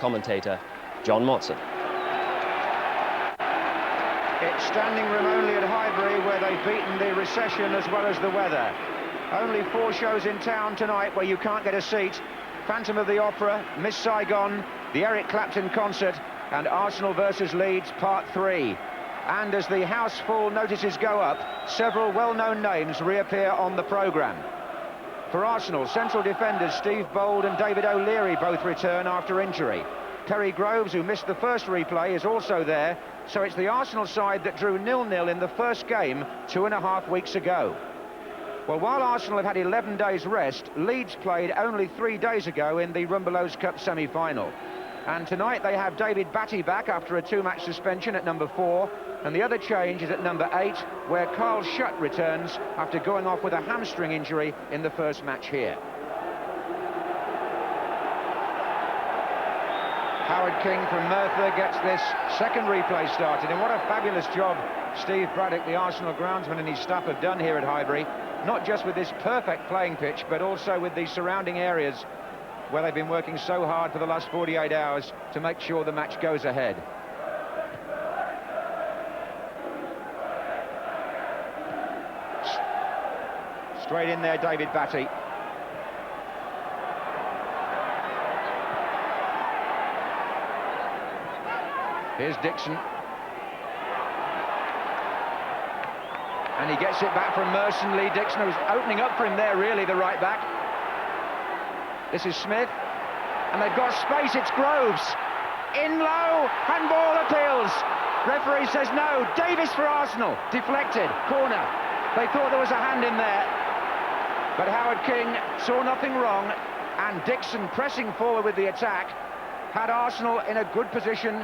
commentator John Motson. It's standing room only at Highbury, where they've beaten the recession as well as the weather. Only 4 shows in town tonight where you can't get a seat. Phantom of the Opera, Miss Saigon, the Eric Clapton concert, and Arsenal versus Leeds Part 3. And as the house full notices go up, several well-known names reappear on the programme. For Arsenal, central defenders Steve Bold and David O'Leary both return after injury. Perry Groves, who missed the first replay, is also there, so it's the Arsenal side that drew 0-0 in the first game 2.5 weeks ago. Well, while Arsenal have had 11 days rest, Leeds played only 3 days ago in the Rumbelows Cup semi-final. And tonight they have David Batty back after a 2-match suspension at number 4, and the other change is at number 8, where Carl Schutt returns after going off with a hamstring injury in the first match here. Howard King from Merthyr gets this second replay started, and what a fabulous job Steve Braddock, the Arsenal groundsman, and his staff have done here at Highbury, not just with this perfect playing pitch, but also with the surrounding areas where they've been working so hard for the last 48 hours to make sure the match goes ahead. Straight in there, David Batty. Here's Dixon. And he gets it back from Merson. Lee Dixon, who's opening up for him there, really, the right back. This is Smith. And they've got space, it's Groves. In low, handball appeals. Referee says no. Davis for Arsenal. Deflected, corner. They thought there was a hand in there. But Howard King saw nothing wrong. And Dixon, pressing forward with the attack, had Arsenal in a good position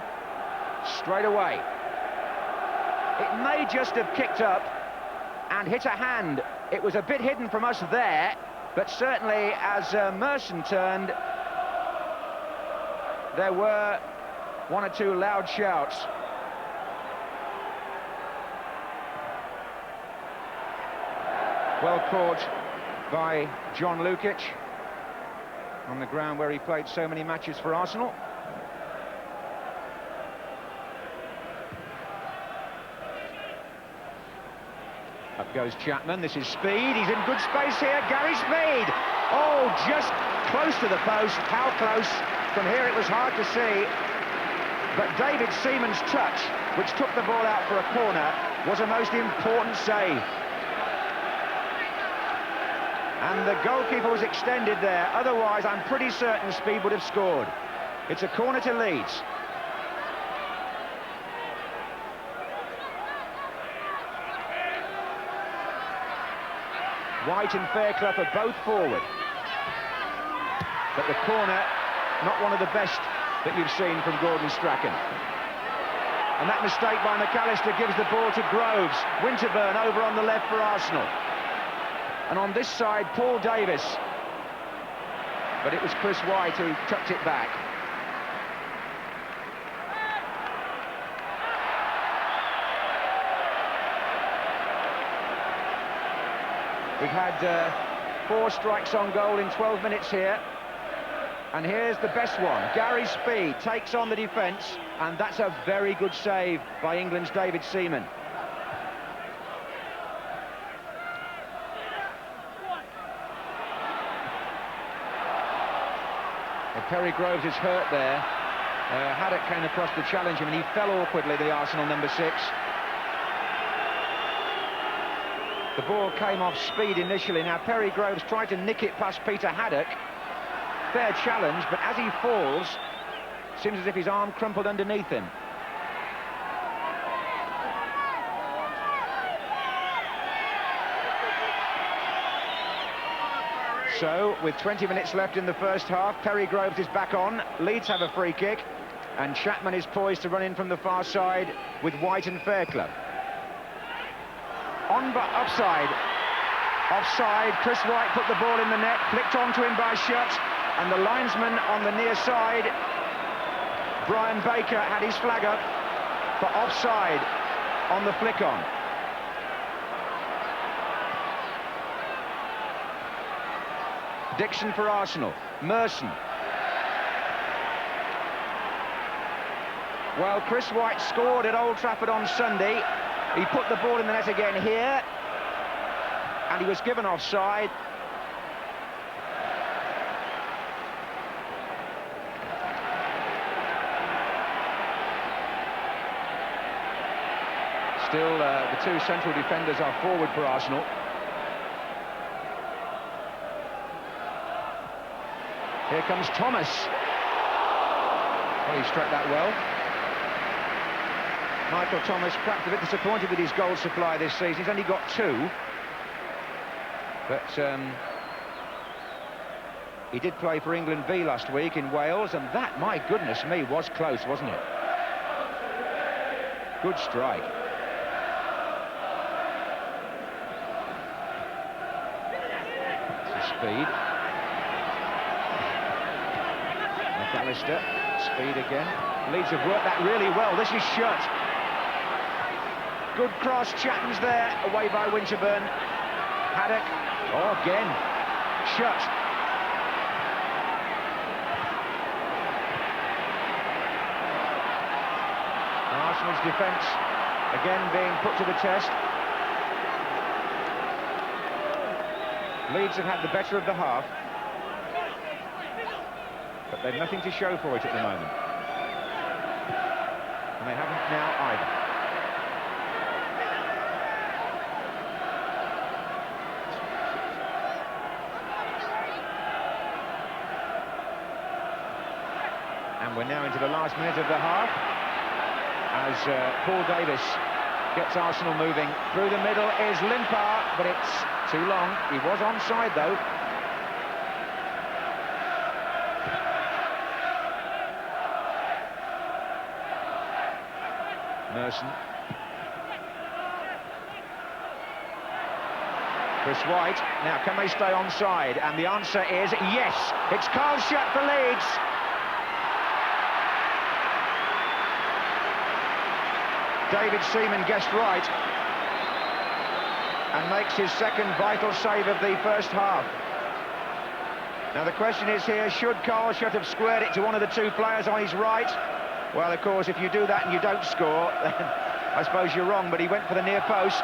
straight away. It may just have kicked up and hit a hand. It was a bit hidden from us there, but certainly as Merson turned, there were 1 or 2 loud shouts. Well caught by John Lukic on the ground where he played so many matches for Arsenal. Up goes Chapman. This is Speed. He's in good space here. Gary Speed. Oh, just close to the post. How close? From here it was hard to see. But David Seaman's touch, which took the ball out for a corner, was a most important save. And the goalkeeper was extended there. Otherwise, I'm pretty certain Speed would have scored. It's a corner to Leeds. White and Fairclough are both forward. But the corner, not one of the best that you've seen from Gordon Strachan. And that mistake by McAllister gives the ball to Groves. Winterburn over on the left for Arsenal. And on this side, Paul Davis. But it was Chris White who tucked it back. We've had 4 strikes on goal in 12 minutes here. And here's the best one. Gary Speed takes on the defence, and that's a very good save by England's David Seaman. Well, Perry Groves is hurt there. Haddock came across to challenge him, and he fell awkwardly, the Arsenal number 6. The ball came off Speed initially. Now Perry Groves tried to nick it past Peter Haddock. Fair challenge, but as he falls, seems as if his arm crumpled underneath him. So, with 20 minutes left in the first half, Perry Groves is back on. Leeds have a free kick, and Chapman is poised to run in from the far side with White and Fairclough. On but offside. Offside, Chris White put the ball in the net, flicked onto him by Schutt, and the linesman on the near side, Brian Baker, had his flag up for offside on the flick on. Dixon for Arsenal. Merson. Well, Chris White scored at Old Trafford on Sunday. He put the ball in the net again here, and he was given offside. Still, the two central defenders are forward for Arsenal. Here comes Thomas. Well, he struck that well. Michael Thomas perhaps a bit disappointed with his goal supply this season. He's only got 2. But he did play for England B last week in Wales, and that, my goodness me, was close, wasn't it? Good strike. Speed. McAllister, speed again. Leeds have worked that really well. This is shut. Good cross, Chatton's there, away by Winterburn. Haddock, oh, again, shut. Arsenal's defence, again being put to the test. Leeds have had the better of the half, but they've nothing to show for it at the moment. And they haven't now either. And we're now into the last minute of the half, as Paul Davis gets Arsenal moving. Through the middle is Limpar, but it's too long. He was onside, though. Merson. Chris White. Now, can they stay onside? And the answer is yes. It's Carl Schutt for Leeds. David Seaman guessed right and makes his second vital save of the first half. Now the question is here, should Carl Schutt have squared it to one of the two players on his right? Well, of course, if you do that and you don't score, then I suppose you're wrong, but he went for the near post.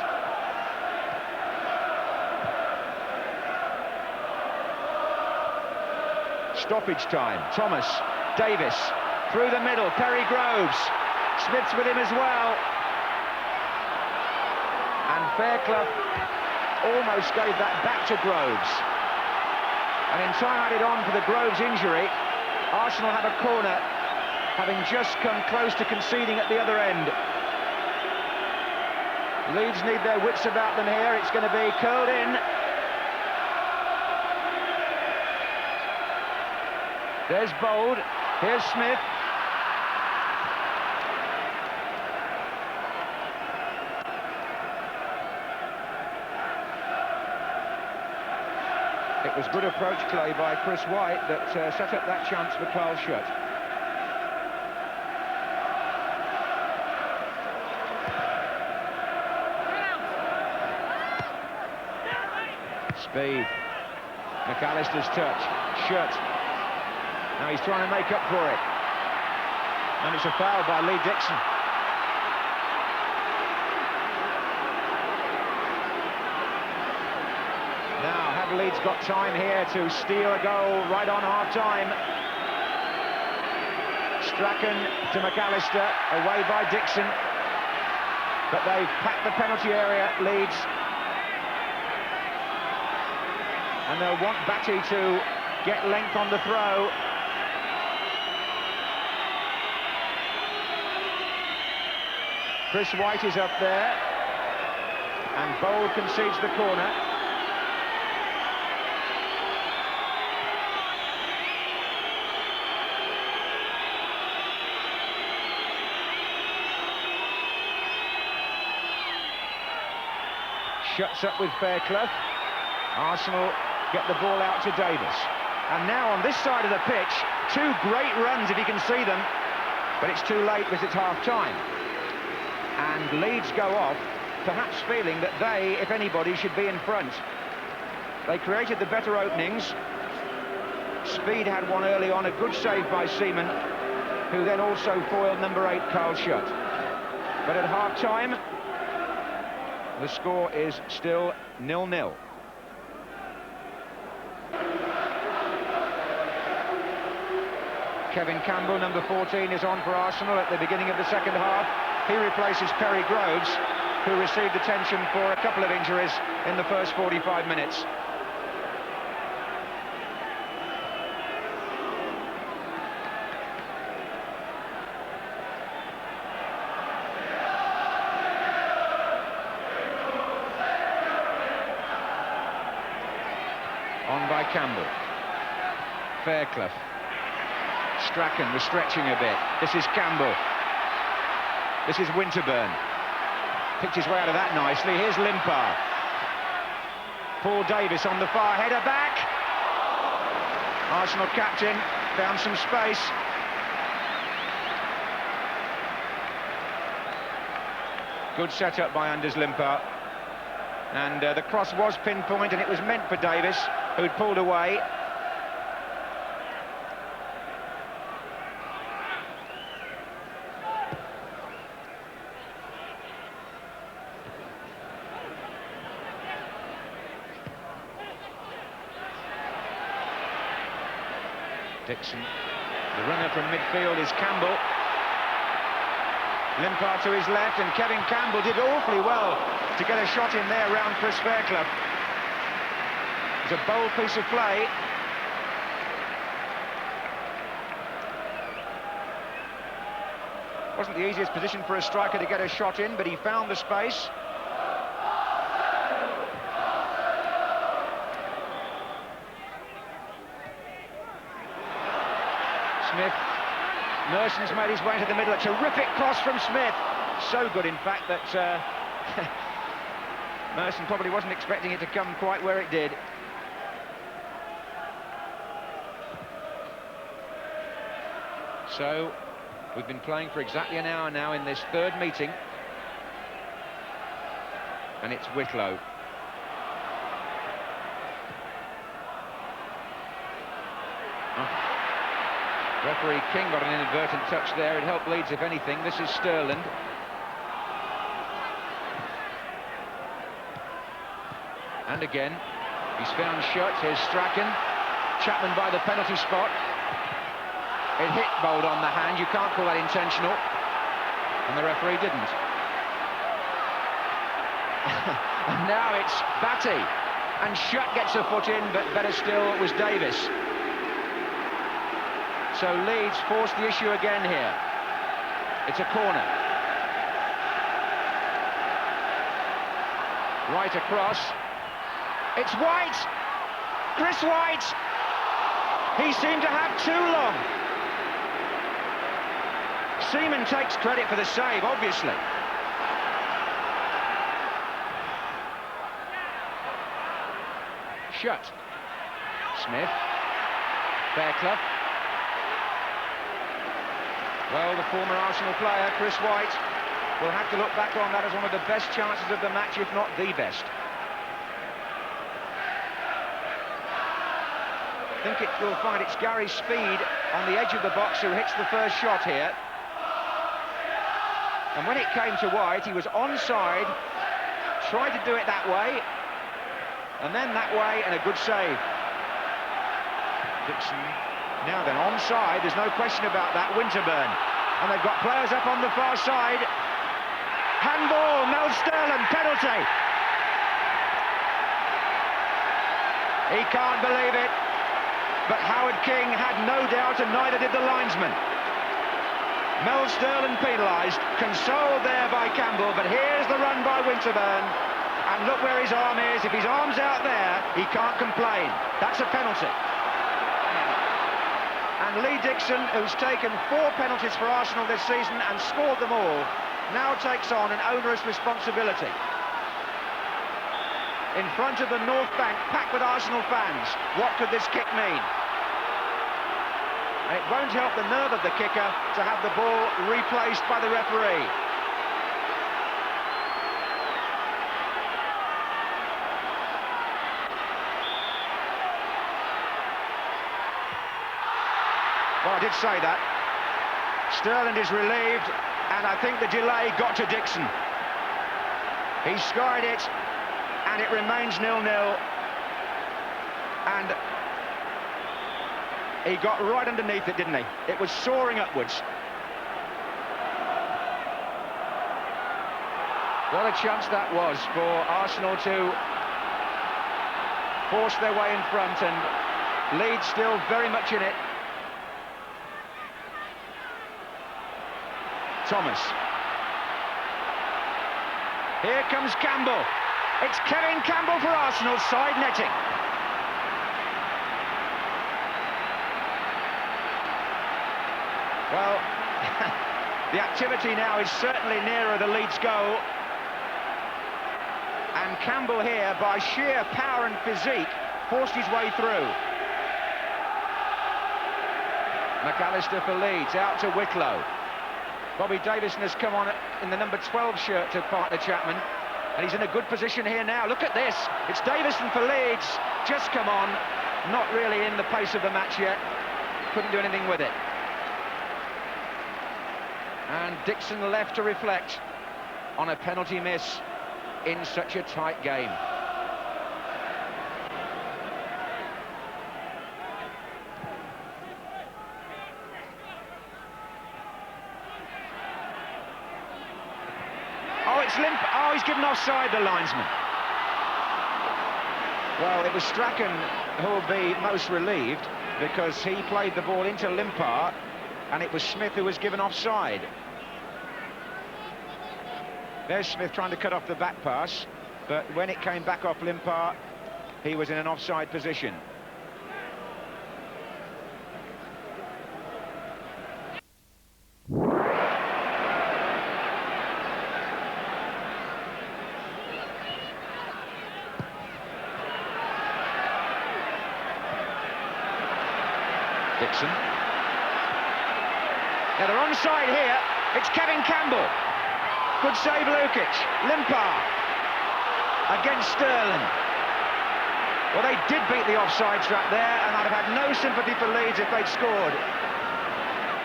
Stoppage time. Thomas, Davis, through the middle, Perry Groves. Smith's with him as well. And Fairclough almost gave that back to Groves. And in time added on for the Groves injury, Arsenal have a corner, having just come close to conceding at the other end. Leeds need their wits about them here. It's going to be curled in. There's Bold. Here's Smith. It was good approach play by Chris White that set up that chance for Carl Schutt. Speed. McAllister's touch. Schutt. Now he's trying to make up for it. And it's a foul by Lee Dixon. Now, have Leeds got time here to steal a goal right on half-time? Strachan to McAllister, away by Dixon. But they've packed the penalty area, Leeds. And they'll want Batty to get length on the throw. Chris White is up there, and Bold concedes the corner. Shuts up with Fairclough. Arsenal get the ball out to Davis. And now on this side of the pitch, two great runs if you can see them, but it's too late because it's half-time. And Leeds go off, perhaps feeling that they, if anybody, should be in front. They created the better openings. Speed had one early on, a good save by Seaman. who then also foiled number 8, Carl Schutt. But at half-time, the score is still 0-0. Kevin Campbell, number 14, is on for Arsenal at the beginning of the second half. He replaces Perry Groves, who received attention for a couple of injuries in the first 45 minutes. On by Campbell. Fairclough. Strachan was stretching a bit. This is Campbell. This is Winterburn. Picked his way out of that nicely. Here's Limpar. Paul Davis on the far header back. Arsenal captain found some space. Good setup by Anders Limpar. And the cross was pinpoint, and it was meant for Davis, who'd pulled away. Dixon. The runner from midfield is Campbell. Limpar to his left, and Kevin Campbell did awfully well to get a shot in there round Chris Fairclough. It was a bold piece of play. Wasn't the easiest position for a striker to get a shot in, but he found the space. Smith. Merson's made his way into the middle. A terrific cross from Smith. So good, in fact, that Merson probably wasn't expecting it to come quite where it did. So, we've been playing for exactly an hour now in this third meeting. And it's Whitlow. Referee King got an inadvertent touch there. It helped Leeds, if anything. This is Sterland. And again, he's found Schutt. Here's Strachan. Chapman by the penalty spot. It hit Bold on the hand. You can't call that intentional. And the referee didn't. And now it's Batty. And Schutt gets a foot in, but better still was Davis. So Leeds forced the issue again here. It's a corner. Right across. It's White! Chris White! He seemed to have too long. Seaman takes credit for the save, obviously. Schutt. Smith. Fairclough. Well, the former Arsenal player, Chris White, will have to look back on that as one of the best chances of the match, if not the best. I think you'll find it's Gary Speed on the edge of the box who hits the first shot here. And when it came to White, he was onside, tried to do it that way, and then that way, and a good save. Dixon. Now then, onside, there's no question about that, Winterburn. And they've got players up on the far side. Handball, Mel Sterland, penalty. He can't believe it. But Howard King had no doubt, and neither did the linesman. Mel Sterland penalised, consoled there by Campbell, but here's the run by Winterburn. And look where his arm is. If his arm's out there, he can't complain. That's a penalty. And Lee Dixon, who's taken 4 penalties for Arsenal this season and scored them all, now takes on an onerous responsibility. In front of the North Bank, packed with Arsenal fans, what could this kick mean? And it won't help the nerve of the kicker to have the ball replaced by the referee. Well, I did say that. Sterling is relieved, and I think the delay got to Dixon. He skied it, and it remains 0-0. And he got right underneath it, didn't he? It was soaring upwards. What a chance that was for Arsenal to force their way in front, and Leeds still very much in it. Thomas. Here comes Campbell. It's Kevin Campbell for Arsenal, side netting. Well, the activity now is certainly nearer the Leeds goal. And Campbell here, by sheer power and physique, forced his way through. McAllister for Leeds, out to Whitlow. Bobby Davison has come on in the number 12 shirt to partner Chapman, and he's in a good position here now. Look at this, it's Davison for Leeds, just come on, not really in the pace of the match yet, couldn't do anything with it. And Dixon left to reflect on a penalty miss in such a tight game. Oh, it's limp. Oh, he's given offside, the linesman. Well, it was Strachan who will be most relieved, because he played the ball into Limpar, and it was Smith who was given offside. There's Smith trying to cut off the back pass, but when it came back off Limpar, he was in an offside position. Dixon. Now they're onside here. It's Kevin Campbell. Good save, Lukic. Limpar against Sterling. Well, they did beat the offside trap there, and I'd have had no sympathy for Leeds if they'd scored.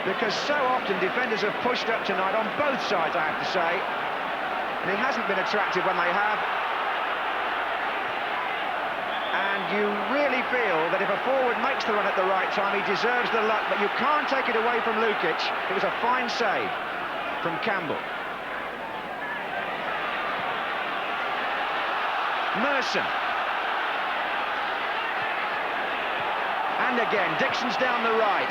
Because so often defenders have pushed up tonight on both sides, I have to say. And it hasn't been attractive when they have. And you really feel that if a forward makes the run at the right time, he deserves the luck, but you can't take it away from Lukic. It was a fine save from Campbell. Merson. And again, Dixon's down the right.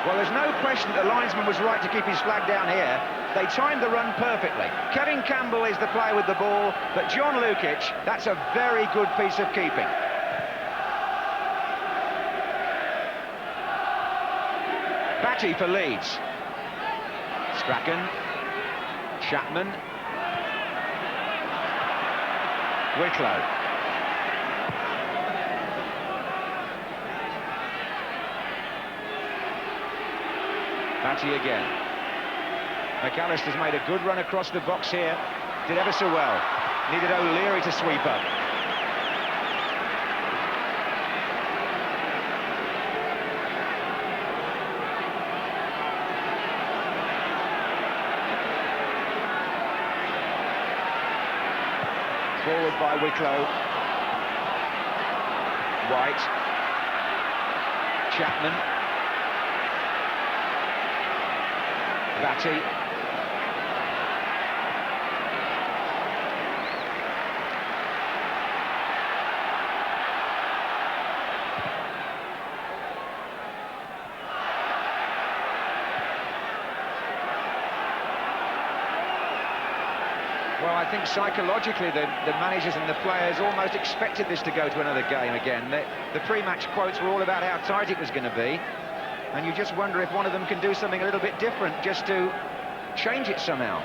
Well, there's no question the linesman was right to keep his flag down here. They timed the run perfectly. Kevin Campbell is the player with the ball, but John Lukic, that's a very good piece of keeping. Batty for Leeds. Strachan. Chapman. Whitlow. Batty again. McAllister's made a good run across the box here. Did ever so well. Needed O'Leary to sweep up. Forward by Whitlow. White. Chapman. Batty. Well, I think psychologically the managers and the players almost expected this to go to another game again. The pre-match quotes were all about how tight it was going to be, and you just wonder if one of them can do something a little bit different just to change it somehow.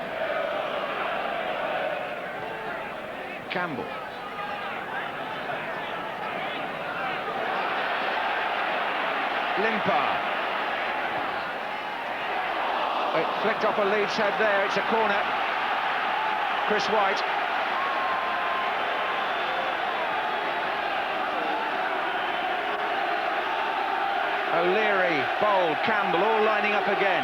Campbell. Limpar. It flicked off a Leeds head there, it's a corner. Chris White. O'Leary, Bold, Campbell, all lining up again.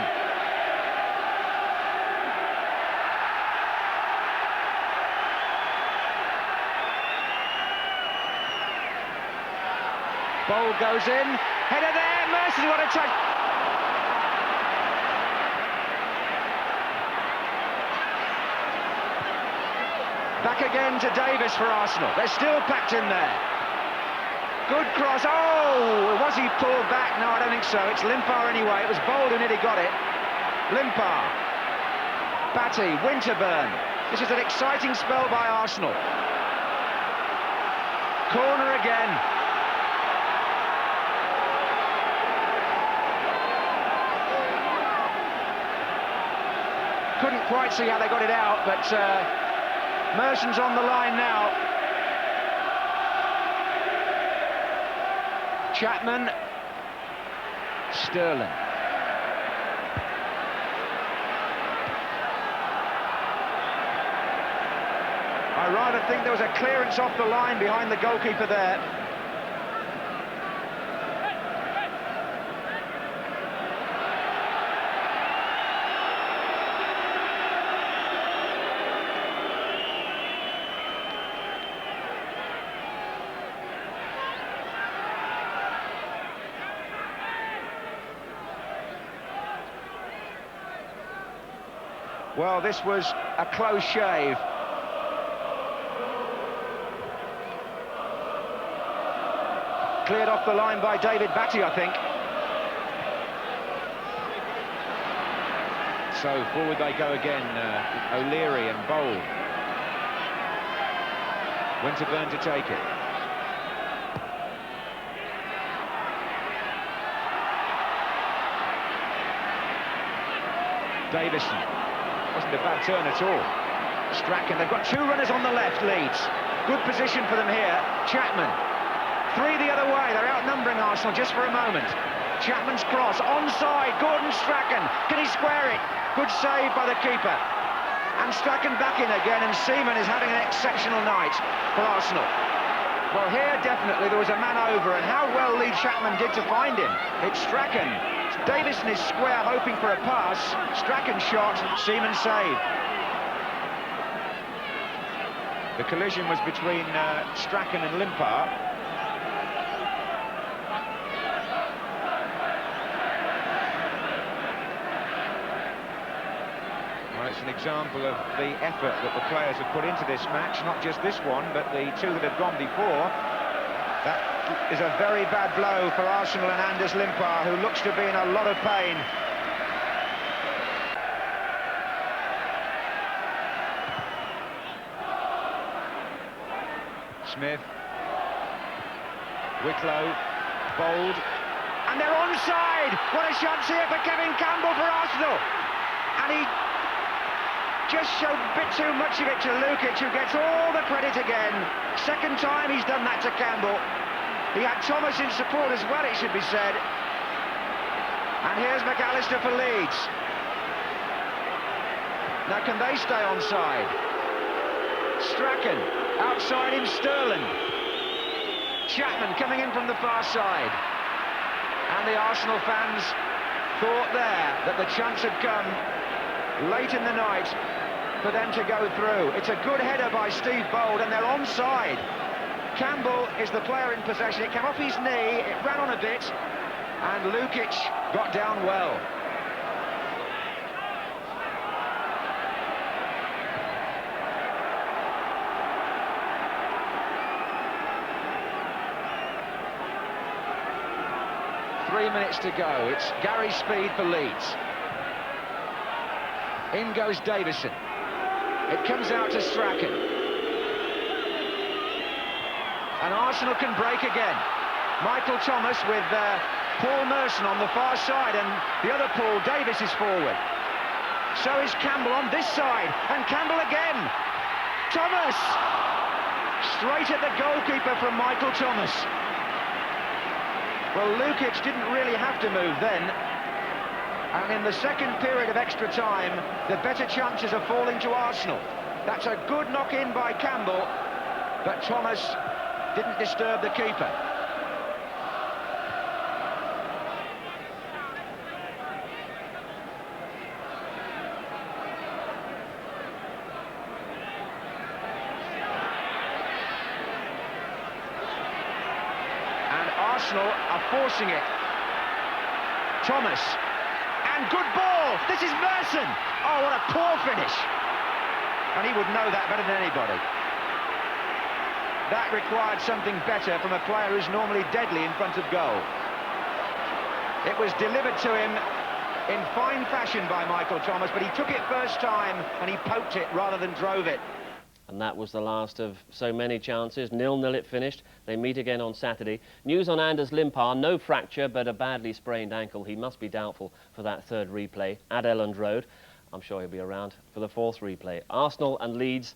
Bold goes in, header there, Mercy, what a touch! Back again to Davis for Arsenal, they're still packed in there. Good cross, oh, was he pulled back? No, I don't think so, it's Limpar anyway, it was Bold who nearly got it. Limpar, Batty, Winterburn, this is an exciting spell by Arsenal. Corner again. Couldn't quite see how they got it out, but Merson's on the line now. Chapman, Sterling. I rather think there was a clearance off the line behind the goalkeeper there. Well, this was a close shave. Cleared off the line by David Batty, I think. So forward they go again, O'Leary and Bold. Winterburn to take it. Davison. Wasn't a bad turn at all. Strachan, they've got two runners on the left, Leeds. Good position for them here. Chapman. Three the other way, they're outnumbering Arsenal just for a moment. Chapman's cross, onside, Gordon Strachan. Can he square it? Good save by the keeper. And Strachan back in again, and Seaman is having an exceptional night for Arsenal. Well, here definitely there was a man over, and how well Leeds Chapman did to find him. It's Strachan. Davison is square, hoping for a pass. Strachan shot, Seaman save. The collision was between Strachan and Limpar. Well, it's an example of the effort that the players have put into this match, not just this one, but the two that have gone before. That is a very bad blow for Arsenal and Anders Limpar, who looks to be in a lot of pain. Smith, Whitlow, Bold, and they're onside! What a chance here for Kevin Campbell for Arsenal! And he just showed a bit too much of it to Lukic, who gets all the credit again. Second time he's done that to Campbell. He had Thomas in support as well, it should be said. And here's McAllister for Leeds. Now can they stay onside? Strachan, outside in Sterling. Chapman coming in from the far side. And the Arsenal fans thought there that the chance had come late in the night for them to go through. It's a good header by Steve Bold, and they're onside. Campbell is the player in possession. It came off his knee, it ran on a bit, and Lukic got down well. Three minutes to go. It's Gary Speed for Leeds. In goes Davison. It comes out to Strachan. And Arsenal can break again. Michael Thomas with Paul Merson on the far side, and the other Paul Davis is forward. So is Campbell on this side, and Campbell again. Thomas! Straight at the goalkeeper from Michael Thomas. Well, Lukic didn't really have to move then. And in the second period of extra time, the better chances are falling to Arsenal. That's a good knock-in by Campbell, but Thomas didn't disturb the keeper. Arsenal are forcing it. Thomas. And good ball. This is Merson. Oh, what a poor finish. And he would know that better than anybody. That required something better from a player who's normally deadly in front of goal. It was delivered to him in fine fashion by Michael Thomas, but he took it first time and he poked it rather than drove it. And that was the last of so many chances. 0-0 it finished. They meet again on Saturday. News on Anders Limpar, no fracture but a badly sprained ankle. He must be doubtful for that third replay at Elland Road. I'm sure he'll be around for the fourth replay. Arsenal and Leeds